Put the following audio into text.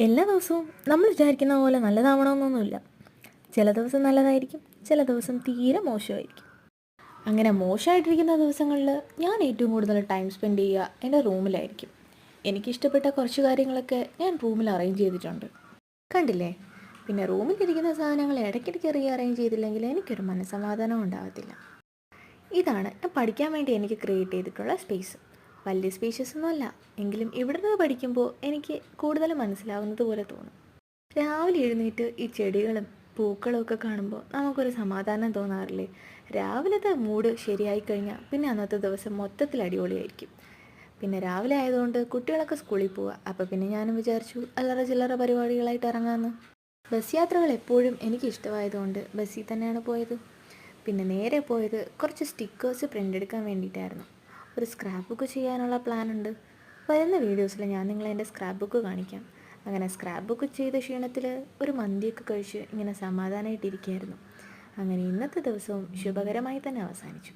എല്ലാ ദിവസവും നമ്മൾ വിചാരിക്കുന്ന പോലെ നല്ലതാവണമെന്നൊന്നുമില്ല. ചില ദിവസം നല്ലതായിരിക്കും, ചില ദിവസം തീരെ മോശമായിരിക്കും. അങ്ങനെ മോശമായിട്ടിരിക്കുന്ന ദിവസങ്ങളിൽ ഞാൻ ഏറ്റവും കൂടുതൽ ടൈം സ്പെൻഡ് ചെയ്യുക എൻ്റെ റൂമിലായിരിക്കും. എനിക്കിഷ്ടപ്പെട്ട കുറച്ച് കാര്യങ്ങളൊക്കെ ഞാൻ റൂമിൽ അറേഞ്ച് ചെയ്തിട്ടുണ്ട്. കണ്ടില്ലേ? പിന്നെ റൂമിലിരിക്കുന്ന സാധനങ്ങൾ ഇടയ്ക്കിടയ്ക്ക് അറേഞ്ച് ചെയ്തില്ലെങ്കിൽ എനിക്കൊരു മനസ്സമാധാനം ഉണ്ടാകത്തില്ല. ഇതാണ് ഞാൻ പഠിക്കാൻ വേണ്ടി എനിക്ക് ക്രിയേറ്റ് ചെയ്തിട്ടുള്ള സ്പേസ്. വലിയ സ്പേഷ്യസ് ഒന്നുമല്ല, എങ്കിലും ഇവിടെ നിന്ന് പഠിക്കുമ്പോൾ എനിക്ക് കൂടുതൽ മനസ്സിലാവുന്നത് പോലെ തോന്നും. രാവിലെ എഴുന്നേറ്റ് ഈ ചെടികളും പൂക്കളും ഒക്കെ കാണുമ്പോൾ നമുക്കൊരു സമാധാനം തോന്നാറില്ലേ? രാവിലത്തെ മൂഡ് ശരിയായി കഴിഞ്ഞാൽ പിന്നെ അന്നത്തെ ദിവസം മൊത്തത്തിൽ അടിപൊളിയായിരിക്കും. പിന്നെ രാവിലെ ആയതുകൊണ്ട് കുട്ടികളൊക്കെ സ്കൂളിൽ പോവുക, അപ്പോൾ പിന്നെ ഞാനും വിചാരിച്ചു അല്ലറ ചില്ലറ പരിപാടികളായിട്ട് ഇറങ്ങാമെന്ന്. ബസ് യാത്രകൾ എപ്പോഴും എനിക്ക് ഇഷ്ടമായതുകൊണ്ട് ബസ്സിൽ തന്നെയാണ് പോയത്. പിന്നെ നേരെ പോയത് കുറച്ച് സ്റ്റിക്കേഴ്സ് പ്രിൻ്റ് എടുക്കാൻ വേണ്ടിയിട്ടായിരുന്നു. ഒരു സ്ക്രാപ്പ് ബുക്ക് ചെയ്യാനുള്ള പ്ലാനുണ്ട്. വരുന്ന വീഡിയോസിൽ ഞാൻ നിങ്ങളെ എൻ്റെ സ്ക്രാപ്പ് ബുക്ക് കാണിക്കാം. അങ്ങനെ സ്ക്രാപ്പ് ബുക്ക് ചെയ്ത ക്ഷീണത്തിൽ ഒരു മന്തിയൊക്കെ കഴിച്ച് ഇങ്ങനെ സമാധാനമായിട്ടിരിക്കുകയായിരുന്നു. അങ്ങനെ ഇന്നത്തെ ദിവസവും ശുഭകരമായി തന്നെ അവസാനിച്ചു.